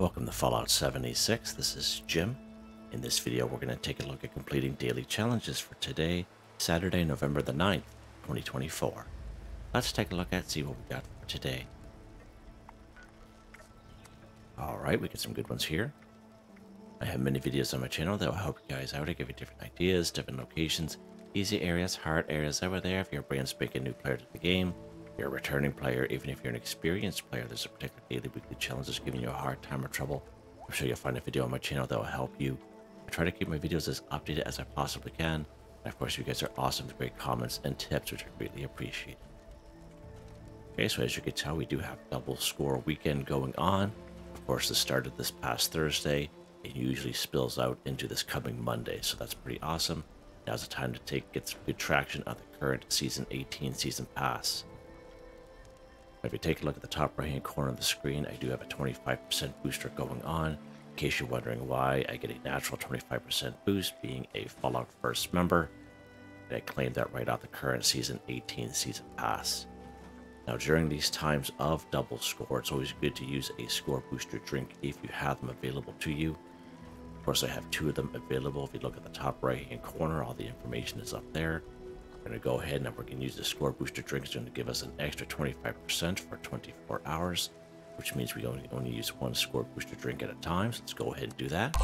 Welcome to Fallout 76. This is Jim. In this video, we're going to take a look at completing daily challenges for today, Saturday, November the 9th, 2024. Let's take a look at see what we got for today. Alright, we get some good ones here. I have many videos on my channel that will help you guys out. I give you different ideas, different locations, easy areas, hard areas over there. If you're a brand spanking new player to the game, you're a returning player, even if you're an experienced player, there's a particular daily, weekly challenge that's giving you a hard time or trouble. I'm sure you'll find a video on my channel that will help you. I try to keep my videos as updated as I possibly can. And of course, you guys are awesome with great comments and tips, which I greatly appreciate. Okay, so as you can tell, we do have double score weekend going on. Of course, this started this past Thursday. It usually spills out into this coming Monday, so that's pretty awesome. Now's the time to get some good traction on the current Season 18 Season Pass. If you take a look at the top right hand corner of the screen, I do have a 25% booster going on. In case you're wondering why, I get a natural 25% boost being a Fallout First member. And I claimed that right off the current Season 18 Season Pass. Now during these times of double score, it's always good to use a score booster drink if you have them available to you. Of course, I have two of them available. If you look at the top right hand corner, all the information is up there. We're going to go ahead and we're going to use the score booster drink. It's going to give us an extra 25% for 24 hours, which means we only use one score booster drink at a time. So let's go ahead and do that.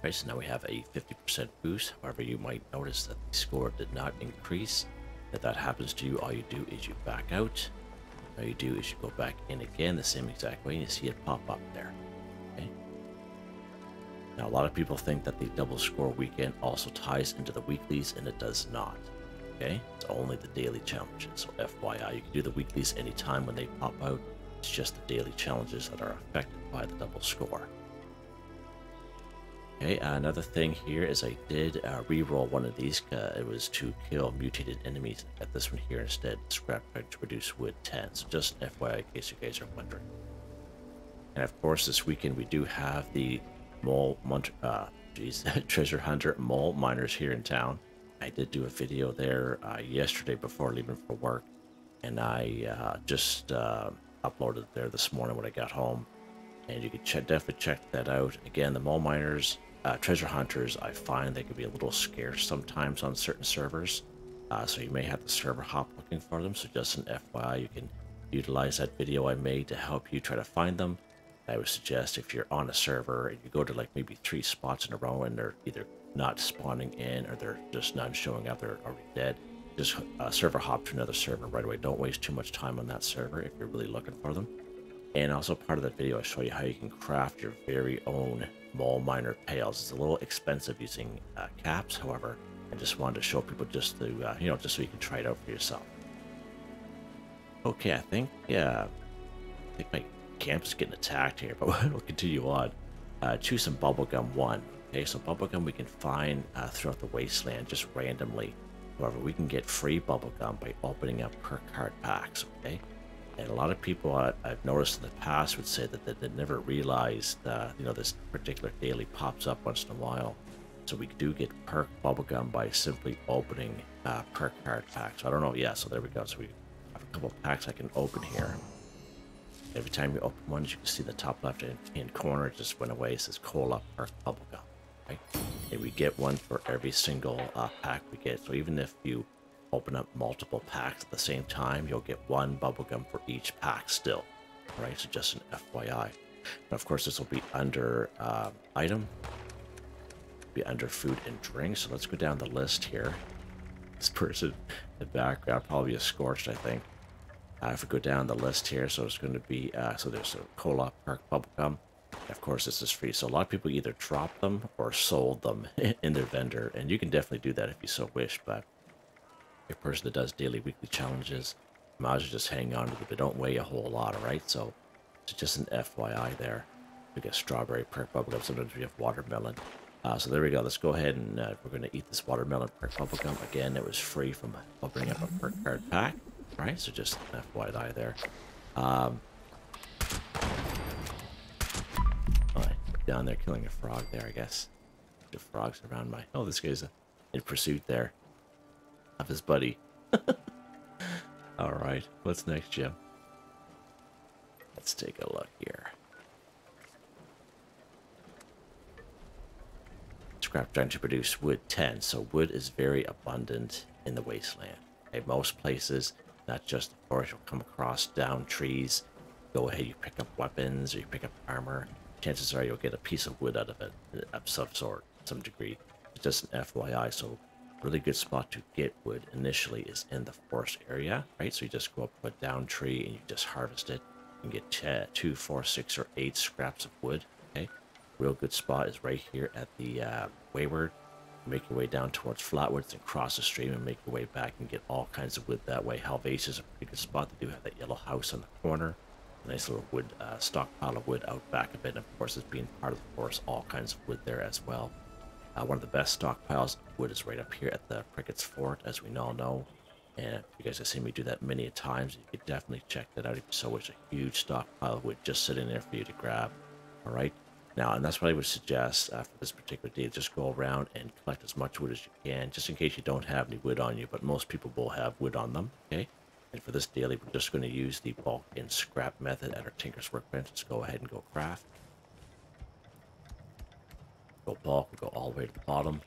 Right, so now we have a 50% boost. However, you might notice that the score did not increase. If that happens to you, all you do is you back out. All you do is you go back in again the same exact way and you see it pop up there. Okay. Now, a lot of people think that the double score weekend also ties into the weeklies, and it does not. Okay, it's only the daily challenges. So FYI, you can do the weeklies anytime when they pop out. It's just the daily challenges that are affected by the double score. Okay, another thing here is I did re-roll one of these. It was to kill mutated enemies. I got this one here instead. Scrap to produce wood 10. So just an FYI in case you guys are wondering. And of course, this weekend we do have the treasure hunter mole miners here in town. I did do a video there yesterday before leaving for work, and I just uploaded it there this morning when I got home, and you can definitely check that out. Again, the mole miners, treasure hunters, I find they can be a little scarce sometimes on certain servers, so you may have to server hop looking for them. So just an FYI, you can utilize that video I made to help you try to find them. I would suggest if you're on a server and you go to like maybe 3 spots in a row and they're either not spawning in or they're just not showing up, they're already dead, just server hop to another server right away. Don't waste too much time on that server if you're really looking for them. And also part of that video, I show you how you can craft your very own mole miner pails. It's a little expensive using caps, however, I just wanted to show people just to, just so you can try it out for yourself. Okay, I think my camp's getting attacked here, but we'll continue on. Choose some Bubblegum 1. Okay, so Bubblegum we can find throughout the wasteland just randomly. However, we can get free Bubblegum by opening up Perk card packs, okay? And a lot of people I've noticed in the past would say that they never realized, this particular daily pops up once in a while. So we do get Perk Bubblegum by simply opening Perk card packs. So I don't know, yeah, so there we go. So we have a couple of packs I can open here. Every time you open one, as you can see the top left-hand corner, it just went away. It says Cola Perk Bubblegum. Right? And we get one for every single pack we get. So even if you open up multiple packs at the same time, you'll get one Bubblegum for each pack still. Right? So just an FYI. And of course, this will be under item. Be under food and drink. So let's go down the list here. This person in the background, probably a Scorched, I think. If we go down the list here, so it's going to be, so there's a Cola Perk Bubblegum. Of course, this is free. So a lot of people either dropped them or sold them in their vendor. And you can definitely do that if you so wish. But a person that does daily, weekly challenges, might as well just hang on to them. They don't weigh a whole lot, all right? So it's just an FYI there. We get Strawberry Perk Bubblegum. Sometimes we have Watermelon. So there we go. Let's go ahead and we're going to eat this Watermelon Perk Bubblegum. Again, it was free from opening up a Perk card pack. Right, so just an FYI there. Down there killing a frog there, I guess. The frogs around my... Oh, this guy's in pursuit there of his buddy. Alright, what's next, Jim? Let's take a look here. scrap trying to produce wood 10. So wood is very abundant in the wasteland. Okay, most places, not just the forest, you'll come across down trees. Go ahead, you pick up weapons or you pick up armor. Chances are you'll get a piece of wood out of it of some sort, some degree. It's just an FYI. So really good spot to get wood initially is in the forest area, right? So you just go up to a down tree and you just harvest it and get 2, 4, 6, or 8 scraps of wood. Okay, real good spot is right here at the wayward. Make your way down towards Flatwoods and cross the stream and make your way back and get all kinds of wood that way. Halvace is a pretty good spot. They do have that yellow house on the corner. A nice little wood stockpile of wood out back a bit. And of course, as being part of the forest, all kinds of wood there as well. One of the best stockpiles of wood is right up here at the Cricket's Fort, as we all know. And you guys have seen me do that many a times. You could definitely check that out. So it's a huge stockpile of wood just sitting there for you to grab. All right. Now, and that's what I would suggest for this particular day. Just go around and collect as much wood as you can, just in case you don't have any wood on you. But most people will have wood on them. Okay. And for this daily, we're just going to use the bulk and scrap method at our Tinker's Workbench. Let's go ahead and go craft. Go bulk, we'll go all the way to the bottom.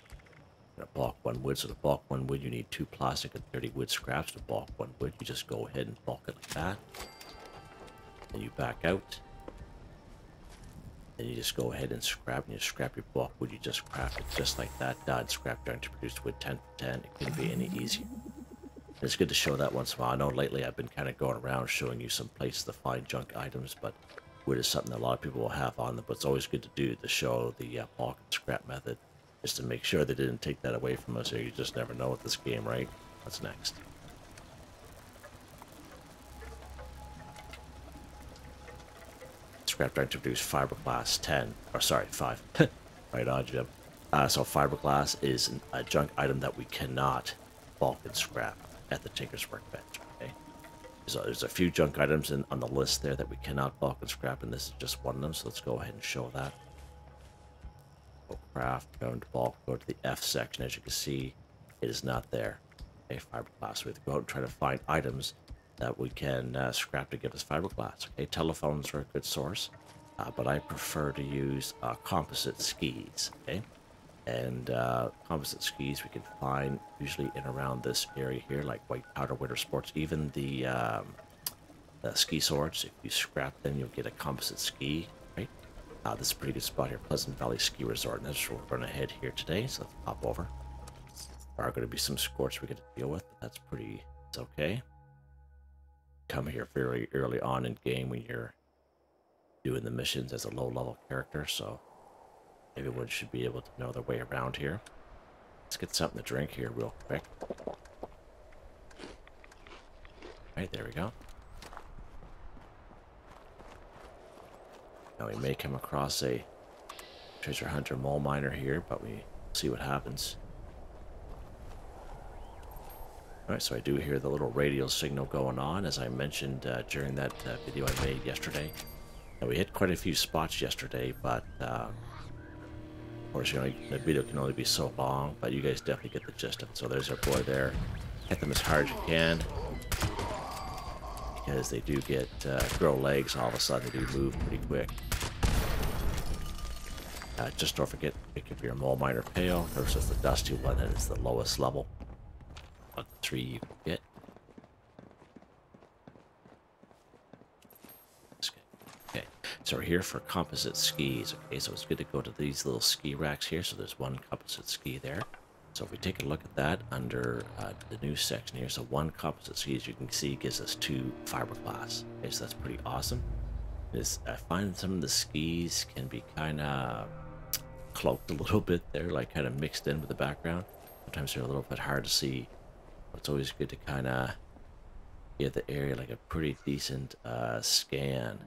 We're going to bulk 1 wood. So to bulk 1 wood, you need 2 plastic and 30 wood scraps. To bulk 1 wood, you just go ahead and bulk it like that. And you back out. And you just go ahead and scrap, and you scrap your bulk wood. You just craft it just like that. Done. Scrap down to produce wood 10 for 10. It couldn't be any easier. It's good to show that once in a while. I know lately I've been kind of going around showing you some places to find junk items, but wood is something that a lot of people will have on them. But it's always good to do to show the bulk and scrap method, just to make sure they didn't take that away from us. Or you just never know with this game, right? What's next? Scrap trying to produce fiberglass 10, or sorry, 5. Right on, Jim. So fiberglass is a junk item that we cannot bulk and scrap at the Tinker's Workbench. Okay, so there's a few junk items on the list there that we cannot bulk and scrap, and this is just one of them. So let's go ahead and show that. Go craft, go into bulk, go to the F section. As you can see, it is not there. Okay, fiberglass. We have to go out and try to find items that we can scrap to give us fiberglass. Okay, telephones are a good source, but I prefer to use composite skis. Okay. And composite skis we can find usually in around this area here, like White Powder, Winter Sports, even the ski swords. If you scrap them, you'll get a composite ski, right? This is a pretty good spot here, Pleasant Valley Ski Resort, and that's where we're going to head here today. So let's pop over. There are going to be some scorch we get to deal with, but that's pretty, it's okay. Come here fairly early on in game when you're doing the missions as a low-level character, so everyone should be able to know their way around here. Let's get something to drink here real quick. Right, there we go. Now we may come across a treasure hunter mole miner here, but we see what happens. Alright, so I do hear the little radio signal going on, as I mentioned during that video I made yesterday. Now we hit quite a few spots yesterday, but of course, you know, the video can only be so long, but you guys definitely get the gist of it. So there's our boy there. Hit them as hard as you can, because they do get grow legs all of a sudden. They do move pretty quick. Just don't forget to pick up your mole miner pail versus the dusty one. That is the lowest level. 3 you can get. Okay, so we're here for composite skis. Okay, so it's good to go to these little ski racks here. So there's one composite ski there. So if we take a look at that under the new section here, so one composite ski, as you can see, gives us 2 fiberglass. Okay, so that's pretty awesome. I find some of the skis can be kind of cloaked a little bit there, like kind of mixed in with the background. Sometimes they're a little bit hard to see. But it's always good to kind of give the area like a pretty decent scan.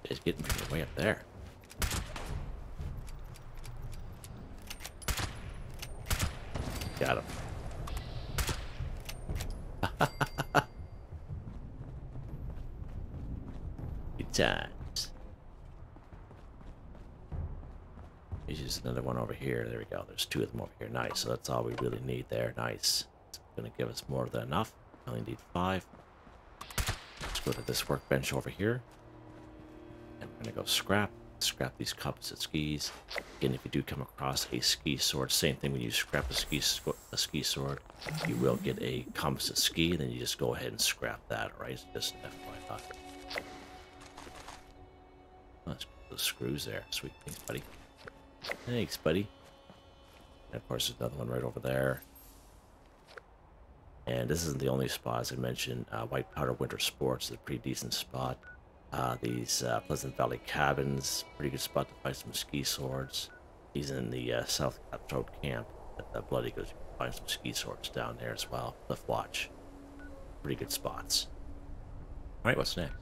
It's getting way up there. Got him. Good times. Here's just another one over here. There we go. There's 2 of them over here. Nice. So that's all we really need there. Nice. It's going to give us more than enough. We only need 5. Let's go to this workbench over here. And we're going to go scrap these composite skis. Again, if you do come across a ski sword, same thing. When you scrap a ski sword, you will get a composite ski, and then you just go ahead and scrap that. All right, so just FYI. Let's put the screws there. Sweet, thanks, buddy. Thanks, buddy. And of course, there's another one right over there. And this isn't the only spot, as I mentioned. White Powder Winter Sports is a pretty decent spot. These Pleasant Valley Cabins, pretty good spot to find some ski swords. He's in the South Cutthroat Camp at the Bloody Goes. You can find some ski swords down there as well. Cliff Watch. Pretty good spots. Alright, what's next?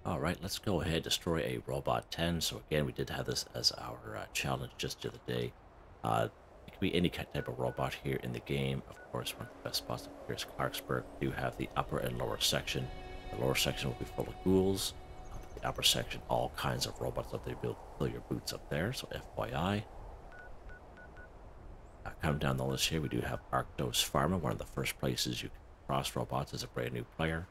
Alright, let's go ahead and destroy a Robot 10. So again, we did have this as our challenge just the other day. It could be any type of robot here in the game. Of course, one of the best spots up here is Clarksburg. We do have the upper and lower section. The lower section will be full of ghouls. The upper section, all kinds of robots up there. You'll fill your boots up there, so FYI. Coming down the list here, we do have Arctos Pharma, one of the first places you can cross robots as a brand new player.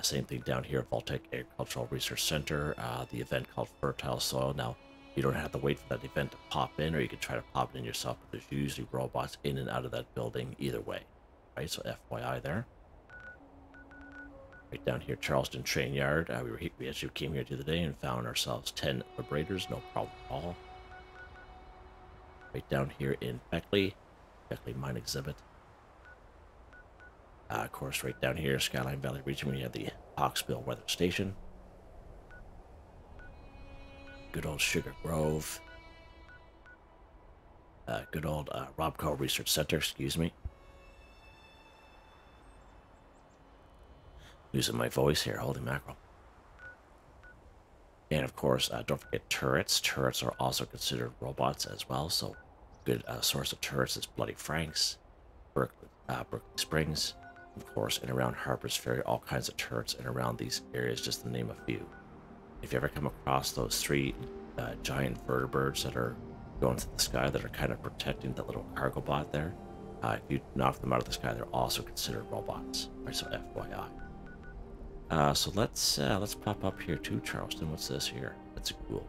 Same thing down here at Voltec Agricultural Research Center, the event called Fertile Soil. Now, you don't have to wait for that event to pop in, or you can try to pop it in yourself, but there's usually robots in and out of that building either way. Right, so FYI there. Right down here, Charleston Train Yard. We actually came here the other day and found ourselves 10 Liberators, no problem at all. Right down here in Beckley Mine Exhibit. Of course, right down here, Skyline Valley Region, we have the Hawksbill Weather Station. Good old Sugar Grove. Good old Robco Research Center, excuse me. Losing my voice here, holy mackerel. And of course, don't forget turrets. Turrets are also considered robots as well, so good source of turrets is Bloody Frank's, Berkeley Springs. Of course, and around Harper's Ferry, all kinds of turrets and around these areas, just to name a few. If you ever come across those 3 giant vertibirds that are going through the sky that are kind of protecting that little cargo bot there, if you knock them out of the sky, they're also considered robots. Right, so FYI. So let's pop up here to Charleston. What's this here? That's cool.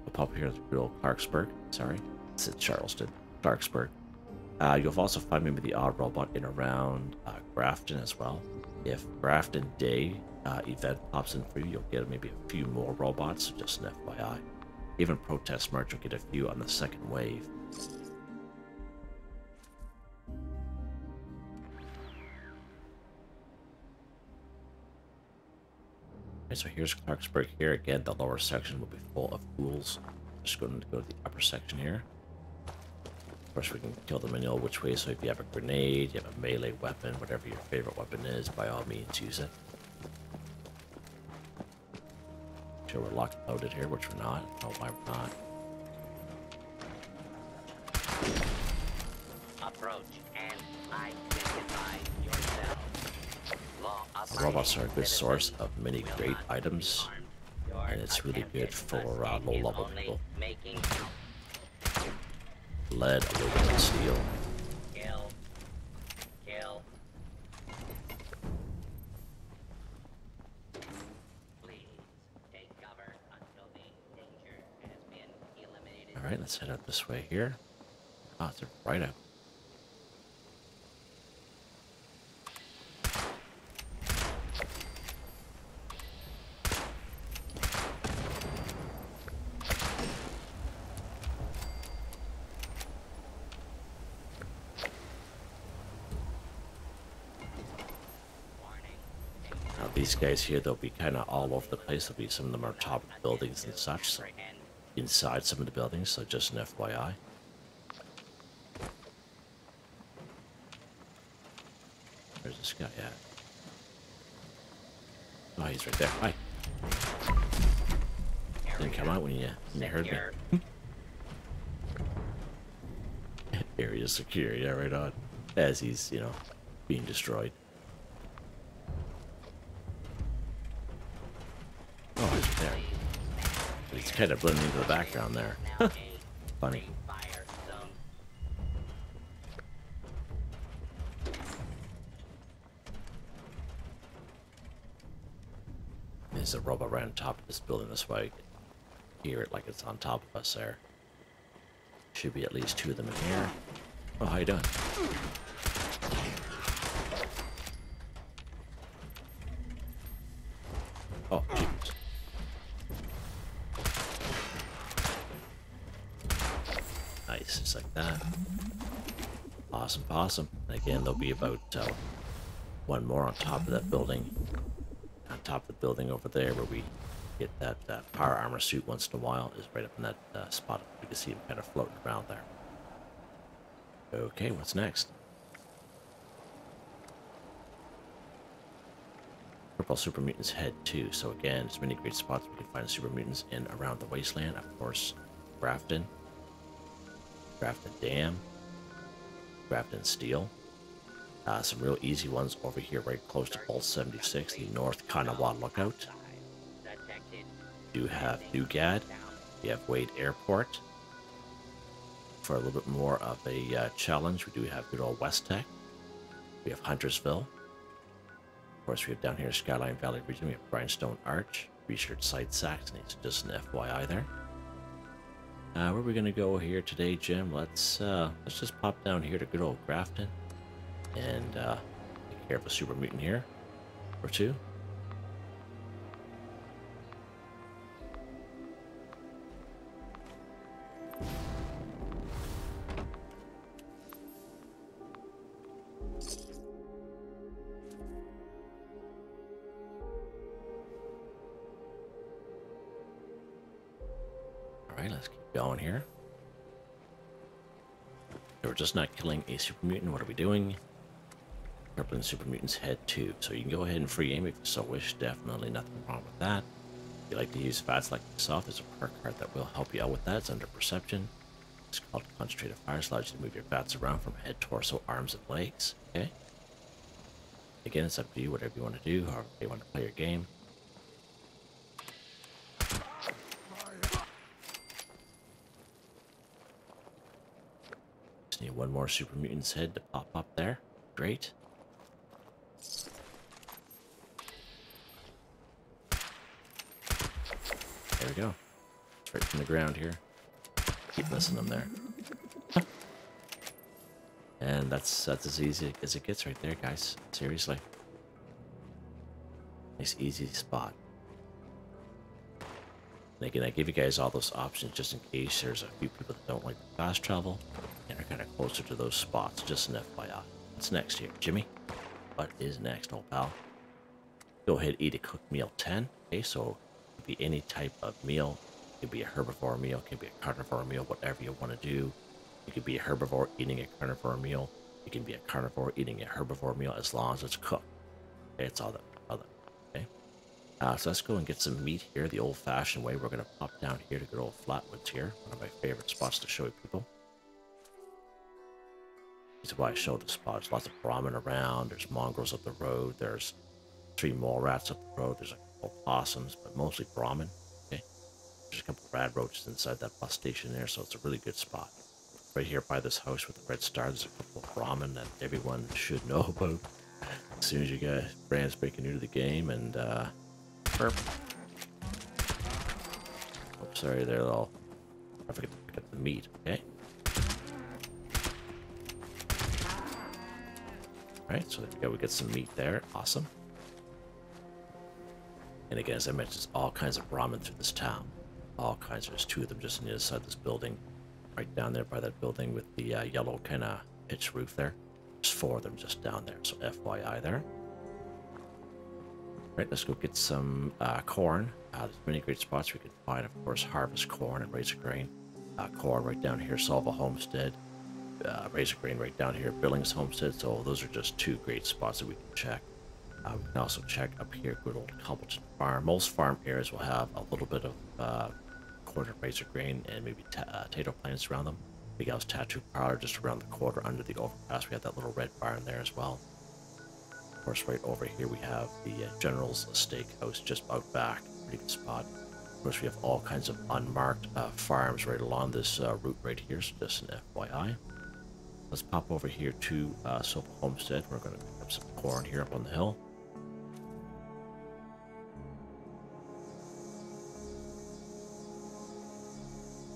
We'll pop up here to good old Clarksburg. Sorry, it's Charleston, Clarksburg. You'll also find maybe the odd robot in around Grafton as well. If Grafton Day event pops in for you, you'll get maybe a few more robots, so just an FYI. Even Protest March, you'll get a few on the second wave. Okay, so here's Clarksburg here. Again, the lower section will be full of ghouls. Just going to go to the upper section here. Of course, we can kill them in all which way, so if you have a grenade, you have a melee weapon, whatever your favorite weapon is, by all means use it. Sure we're locked and loaded here, which we're not. I don't know why we're not. Approach and identify yourself. The robots are a good source of many great items, and it's really good for low-level people. Lead, aluminum, and steel. Kill. Please take cover until the danger has been eliminated. Alright, let's head up this way here. Ah, it's right up. These guys here, they'll be kind of all over the place. There'll be some of them are top of buildings and such, so inside some of the buildings, so just an FYI. Where's this guy at? Oh, he's right there. Hi. Didn't come out when you heard me. Area secure, yeah, right on. As he's, you know, being destroyed. Oh, he's there. It's kind of blending into the background there. Funny. There's a robot right on top of this building this way. You can hear it like it's on top of us there. Should be at least 2 of them in here. Oh, how you doing? Oh, jeez. Nice, just like that. Awesome, awesome. And again, there'll be about 1 more on top of that building. On top of the building over there where we get that power armor suit once in a while is right up in that spot. You can see him kind of floating around there. Okay, what's next? Purple Super Mutants Head 2. So again, there's many great spots we can find super mutants in around the wasteland. Of course, Grafton Dam, Grafton Steel. Some real easy ones over here right close to Pulse 76, the North Kanawa Lookout. We do have Newgad. We have Wade Airport. For a little bit more of a challenge, we do have good old West Tech. We have Huntersville. Of course, we have down here Skyline Valley region. We have Grindstone Arch, Research Site Saxony. So just an FYI there. Where are we going to go here today, Jim? Let's just pop down here to good old Grafton and take care of a super mutant here or 2. Alright, let's keep going here. So we're just not killing a super mutant. What are we doing? Crippling Super Mutants Head 2. So you can go ahead and free aim if you so wish. Definitely nothing wrong with that. If you like to use VATS like yourself, there's a perk card that will help you out with that. It's under Perception. It's called Concentrated Fire. It allows you to move your VATS around from head, torso, arms, and legs. Okay? Again, it's up to you, whatever you want to do, however you want to play your game. Just need 1 more Super Mutant's head to pop up there. Great. There we go. It's right from the ground here. Keep missing them there. And that's as easy as it gets right there, guys. Seriously. Nice easy spot. And again, I give you guys all those options just in case there's a few people that don't like the fast travel and are kind of closer to those spots. Just an FYI. What's next here, Jimmy? What is next, old pal? Go ahead, eat a cooked meal 10. Okay, so it could be any type of meal. It could be a herbivore meal, it could be a carnivore meal, whatever you want to do. You could be a herbivore eating a carnivore meal. You can be a carnivore eating a herbivore meal as long as it's cooked. Okay, it's all that. Okay. So let's go and get some meat here the old-fashioned way. We're going to pop down here to good old Flatwoods here. One of my favorite spots to show you people. This is why I show the spots. Lots of Brahmin around. There's mongrels up the road. There's 3 mole rats up the road. There's a couple possums, but mostly Brahmin. Okay. There's a couple of rad roaches inside that bus station there, so it's a really good spot. Right here by this house with the red star, there's a couple of Brahmin that everyone should know about as soon as you get brand spanking new to the game. And Perk. Oh, sorry there, though. I forget to pick up the meat. Okay. Alright, so there we go. We get some meat there. Awesome. And again, as I mentioned, there's all kinds of Brahmin through this town. All kinds. There's 2 of them just on the other side of this building. Right down there by that building with the yellow kind of pitched roof there. There's 4 of them just down there, so FYI there. Right, let's go get some corn. There's many great spots we can find, of course, harvest corn and razor grain. Corn right down here, Salva Homestead. Razor grain right down here, Billings Homestead. So those are just 2 great spots that we can check. We can also check up here, good old Cobbleton Farm. Most farm areas will have a little bit of quarter razor grain and maybe potato plants around them. Big House Tattoo Parlor just around the corner under the overpass. We have that little red barn there as well. Of course, right over here we have the General's Steakhouse just out back. Pretty good spot. Of course, we have all kinds of unmarked farms right along this route right here, so just an FYI. Let's pop over here to Silver Homestead. We're going to pick up some corn here up on the hill.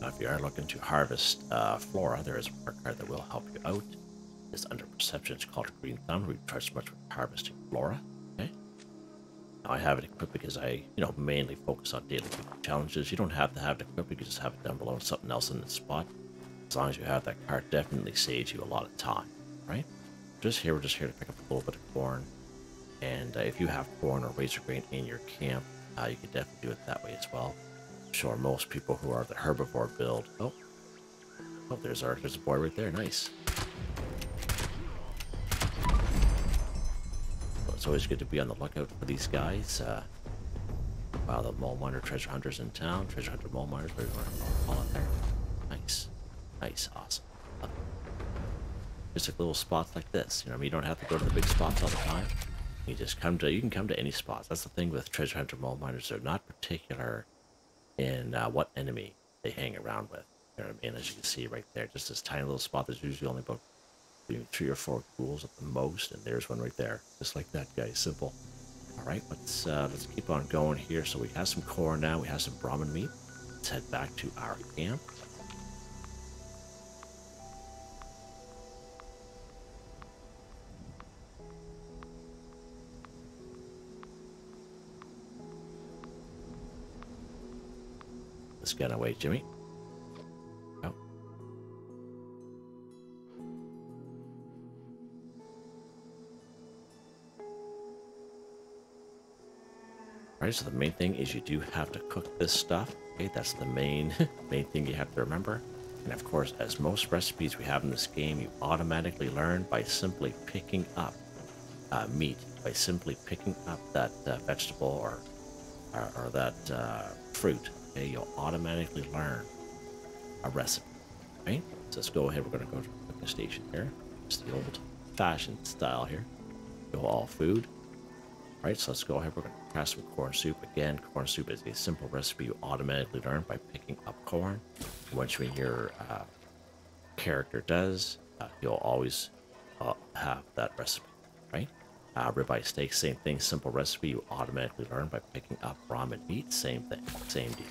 Now, if you are looking to harvest flora, there is a perk card that will help you out. It's under perception. It's called Green Thumb. We charge much with harvesting flora. Okay. Now I have it equipped because I, mainly focus on daily challenges. You don't have to have it equipped. You can just have it down below and something else in the spot. As long as you have that card, definitely saves you a lot of time, right? We're just here to pick up a little bit of corn. And if you have corn or razor grain in your camp, you can definitely do it that way as well. I'm sure most people who are the herbivore build. Oh, there's a boy right there. Nice. Well, it's always good to be on the lookout for these guys. Wow, the mole miner treasure hunters in town. Treasure hunter mole miners, whatever you want to call it there. Nice. Nice, awesome. Just like little spots like this. You don't have to go to the big spots all the time. You just you can come to any spots. That's the thing with treasure hunter mole miners. They're not particular in what enemy they hang around with. You know what I mean? As you can see right there, just this tiny little spot. There's usually only about 3 or 4 ghouls at the most, and there's one right there, just like that guy. Simple. All right, let's keep on going here. So we have some corn now. We have some Brahmin meat. Let's head back to our camp. Let's get away, Jimmy. Oh. Alright, so the main thing is you do have to cook this stuff. Okay, that's the main thing you have to remember. And of course, as most recipes we have in this game, you automatically learn by simply picking up meat, by simply picking up that vegetable or that fruit. Okay, you'll automatically learn a recipe, right? So let's go ahead. We're going to go to the cooking station here. It's the old-fashioned style here. Go all food. All right, so let's go ahead. We're going to craft some corn soup. Again, corn soup is a simple recipe you automatically learn by picking up corn. Once your character does, you'll always have that recipe, right? Ribeye steak, same thing, simple recipe you automatically learn by picking up ramen meat, same thing, same deal.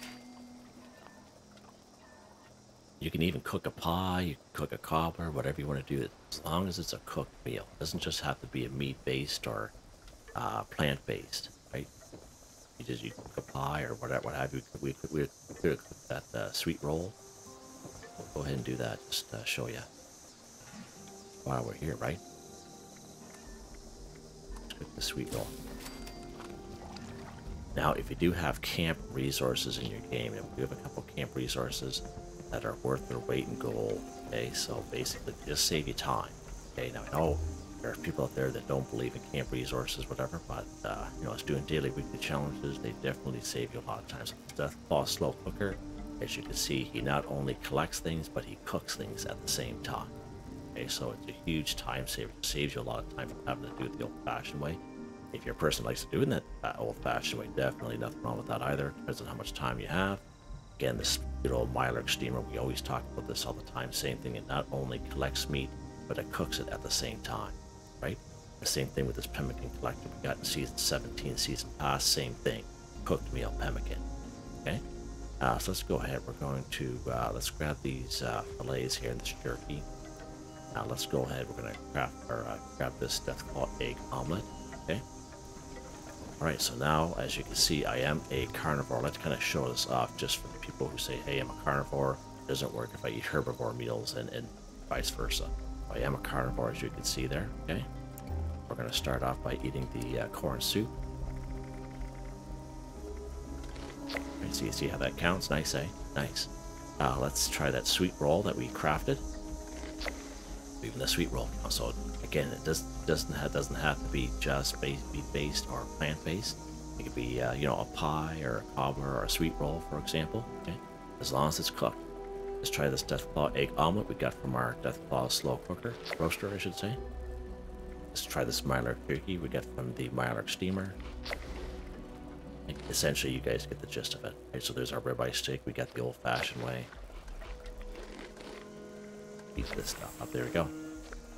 You can even cook a pie, you can cook a cobbler, whatever you want to do, as long as it's a cooked meal. It doesn't just have to be a meat-based or plant-based, right? You cook a pie or whatever, what have you. We could cook that sweet roll. We'll go ahead and do that, just show you while we're here, right? The sweet roll. Now, if you do have camp resources in your game, and we have a couple camp resources that are worth their weight in gold, okay, so basically just save you time. Okay, now I know there are people out there that don't believe in camp resources, whatever, but it's doing daily, weekly challenges. They definitely save you a lot of time. So the Deathclaw Slow Cooker, as you can see, he not only collects things, but he cooks things at the same time. Okay, so it's a huge time saver. It saves you a lot of time from having to do it the old-fashioned way. If you're a person who likes to do it that old-fashioned way, definitely nothing wrong with that either. Depends on how much time you have. Again, this good old Mylark steamer, we always talk about this all the time. Same thing, it not only collects meat, but it cooks it at the same time, right? The same thing with this pemmican collector we got in Season 17, Season Pass, same thing. Cooked meal pemmican, okay? So let's go ahead. We're going to, let's grab these fillets here, this jerky. Now let's go ahead. We're going to grab this Deathclaw egg omelet. Okay. All right. So now, as you can see, I am a carnivore. Let's kind of show this off, just for the people who say, "Hey, I'm a carnivore." It doesn't work if I eat herbivore meals, and vice versa. I am a carnivore, as you can see there. Okay. We're going to start off by eating the corn soup. Right, so you see how that counts? Nice, eh? Nice. Let's try that sweet roll that we crafted. Even the sweet roll. So again, it doesn't have to be just meat-based or plant-based. It could be a pie or a cobbler or a sweet roll, for example. Okay, as long as it's cooked. Let's try this Deathclaw egg omelet we got from our Deathclaw slow cooker roaster, I should say. Let's try this Mylark turkey we got from the Mylark steamer. Okay, essentially you guys get the gist of it. Right, so there's our ribeye steak. We got the old-fashioned way. Eat this stuff up. There we go.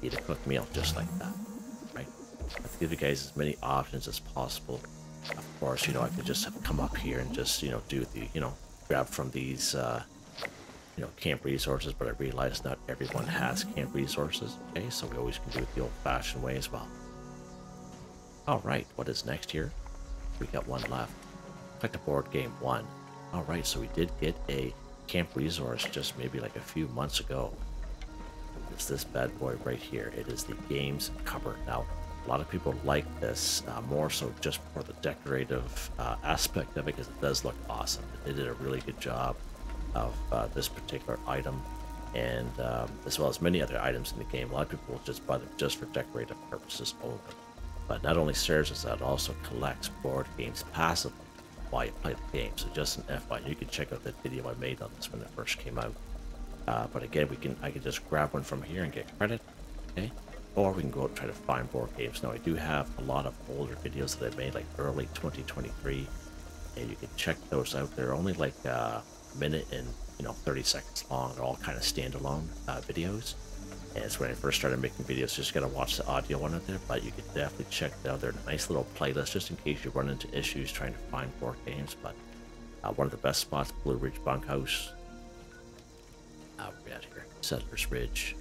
Eat a cooked meal just like that. Right? Let's give you guys as many options as possible. Of course, you know, I could just have come up here and just, you know, do the, you know, grab from these, you know, camp resources, but I realize not everyone has camp resources. Okay, so we always can do it the old-fashioned way as well. All right, what is next here? We got one left. Collect a board game 1. All right, so we did get a camp resource just maybe like a few months ago. It's this bad boy right here. It is the games cupboard. Now, a lot of people like this more so just for the decorative aspect of it, because it does look awesome. They did a really good job of this particular item, and as well as many other items in the game. A lot of people will just buy them just for decorative purposes only. But not only serves as that, it also collects board games passively while you play the game. So just an FYI, you can check out that video I made on this when it first came out. But again, I can just grab one from here and get credit, okay? Or we can go out and try to find board games. Now, I do have a lot of older videos that I made, like early 2023, and you can check those out. They're only like a minute and, you know, 30 seconds long. They're all kind of standalone videos. And it's when I first started making videos, just gotta watch the audio one out there, but you can definitely check it out. They're a nice little playlist just in case you run into issues trying to find board games. But one of the best spots, Blue Ridge Bunkhouse. We're out here, Settlers Ridge,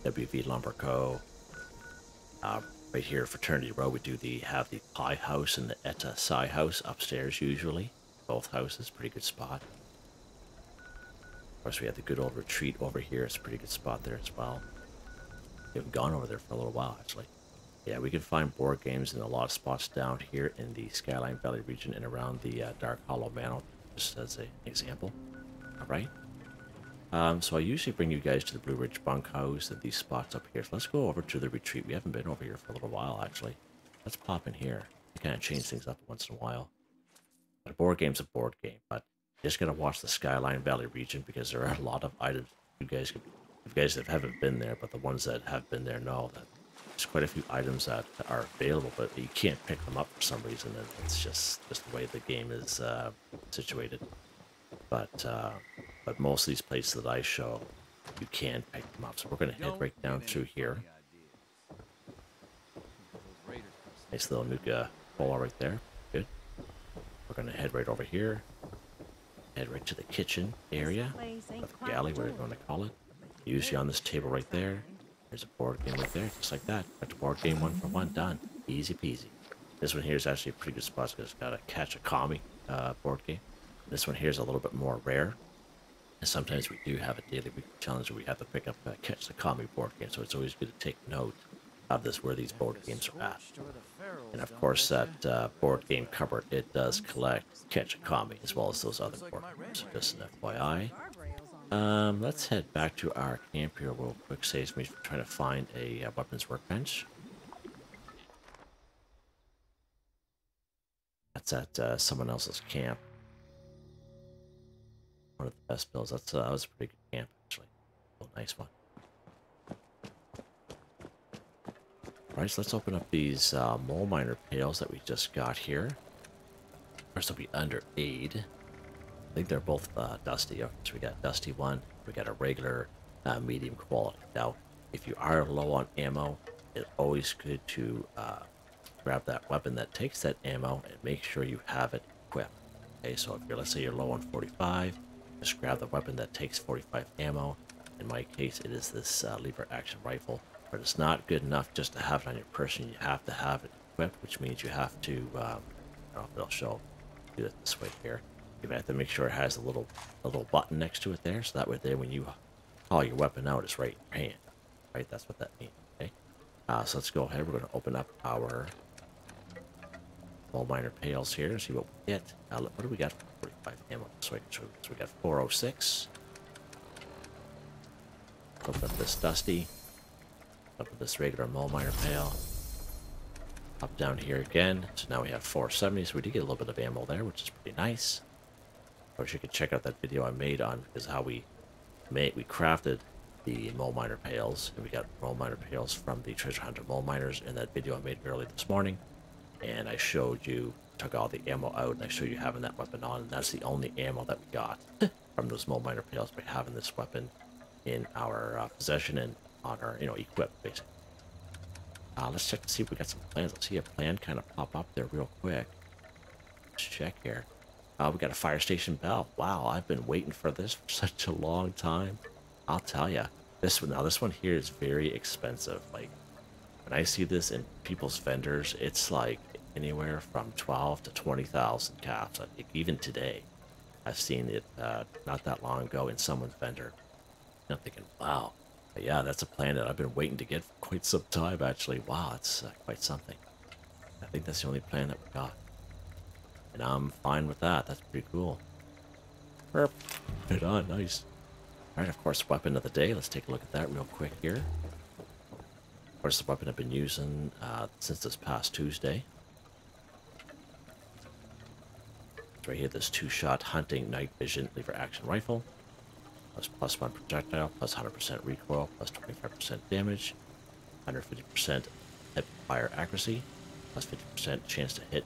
WV Lumber Co. Right here, Fraternity Row, we do have the Pie House and the Etta Psi House upstairs usually. Both houses, pretty good spot. Of course, we have the good old Retreat over here. It's a pretty good spot there as well. We haven't gone over there for a little while, actually. Yeah, we can find board games in a lot of spots down here in the Skyline Valley region and around the Dark Hollow Manor, just as an example. All right. So I usually bring you guys to the Blue Ridge Bunkhouse and these spots up here. So let's go over to the Retreat. We haven't been over here for a little while, actually. Let's pop in here. We kind of change things up once in a while. But a board game's a board game, but you just gotta watch the Skyline Valley region because there are a lot of items you guys that haven't been there, but the ones that have been there know that there's quite a few items that are available, but you can't pick them up for some reason, and it's just the way the game is situated. But most of these places that I show, you can pick them up. So we're gonna head right down through here. Nice little Nuka Cola right there. Good. We're gonna head right over here. Head right to the kitchen area, or the galley, whatever you want to call it. Usually on this table right there, there's a board game right there, just like that. Got the board game 1 for 1, done. Easy peasy. This one here is actually a pretty good spot because it's got a Catch a Commie board game. This one here is a little bit more rare. And sometimes we do have a daily weekly challenge where we have to pick up Catch the Commie board game, so it's always good to take note of this, where these board games are at. And of course, that board game cupboard, it does collect Catch a Commie as well as those other board games. So just an FYI. Let's head back to our camp here real quick. Saves me from trying to find a weapons workbench. That's at someone else's camp. One of the best builds. That was a pretty good camp, actually. A nice one. Alright, so let's open up these mole miner pails that we just got here. First, they'll be under aid. I think they're both dusty. So we got dusty one. We got a regular medium quality. Now, if you are low on ammo, it's always good to grab that weapon that takes that ammo and make sure you have it equipped. Okay, so if let's say you're low on 45, just grab the weapon that takes 45 ammo. In my case, it is this lever action rifle. But it's not good enough just to have it on your person. You have to have it equipped, which means you have to, I don't know if it'll show, do it this way here. You have to make sure it has a little button next to it there, so that way there when you haul your weapon out, it's right in your hand. Right, that's what that means, okay? So let's go ahead, we're going to open up our mole miner pails here and see what we get. What do we got for 45 ammo? So we got 406. Open up this dusty. Up with this regular mole miner pail. Up down here again. So now we have 470, so we did get a little bit of ammo there, which is pretty nice. Of course, you can check out that video I made on because how we crafted the mole miner pails, and we got mole miner pails from the treasure hunter mole miners in that video I made early this morning. and I showed you, took all the ammo out, and I showed you having that weapon on, and that's the only ammo that we got from those mole miner pails by having this weapon in our possession and on our, equipped, basically. Let's check to see if we got some plans. Let's see a plan kind of pop up there real quick. Let's check here. We got a fire station bell. Wow, I've been waiting for this for such a long time. I'll tell you, this one here is very expensive. Like, when I see this in people's vendors, it's like anywhere from 12 to 20,000 caps. I think even today, I've seen it not that long ago in someone's vendor. And I'm thinking, wow, but yeah, that's a plan that I've been waiting to get for quite some time, actually. Wow, it's quite something. I think that's the only plan that we got. And I'm fine with that. That's pretty cool. Perp. Right on, nice. Alright, of course, weapon of the day. Let's take a look at that real quick here. Of course, the weapon I've been using since this past Tuesday. It's right here, this 2-shot hunting night vision lever action rifle. Plus 1 projectile, plus 100% recoil, plus 25% damage, 150% hip fire accuracy, plus 50% chance to hit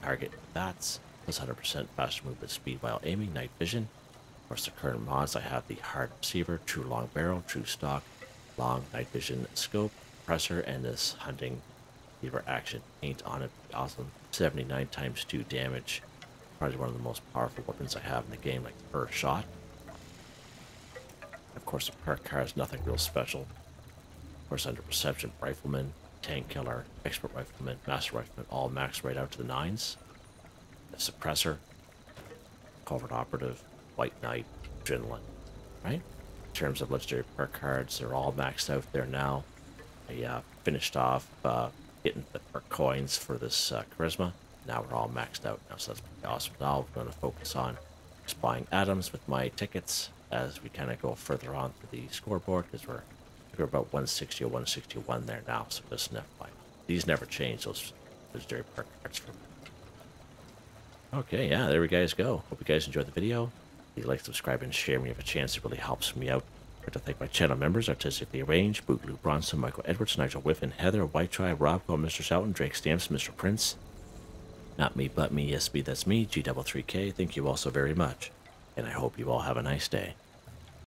target bats, plus 100% faster movement speed while aiming, night vision. Of course, the current mods, I have the hard receiver, true long barrel, true stock, long night vision scope, compressor, and this hunting lever action paint on it. Awesome. 79 times 2 damage. Probably one of the most powerful weapons I have in the game, like per shot. Of course, the perk card is nothing real special. Of course, under perception, rifleman, tank killer, expert rifleman, master rifleman, all maxed right out to the 9s. The suppressor, covert operative, white knight, adrenaline. Right? In terms of legendary perk cards, they're all maxed out there now. I finished off getting the perk coins for this charisma. Now we're all maxed out now, so that's pretty awesome. Now we're going to focus on just buying atoms with my tickets as we kind of go further on to the scoreboard, because we're about 160 or 161 there now, so just an FYI. These never change, those legendary perk cards for me. Okay, yeah, there we guys go. Hope you guys enjoyed the video. Please like, subscribe, and share when you have a chance. It really helps me out. I'd like to thank my channel members, Artistically Arranged, Boogaloo Bronson, Michael Edwards, Nigel Wiffen, Heather, Whitetribe, Robco, Mr. Shelton, Drake Stamps, Mr.Prince, NotMeButMeYesMeThatsMe, G33K. Thank you all so very much, and I hope you all have a nice day.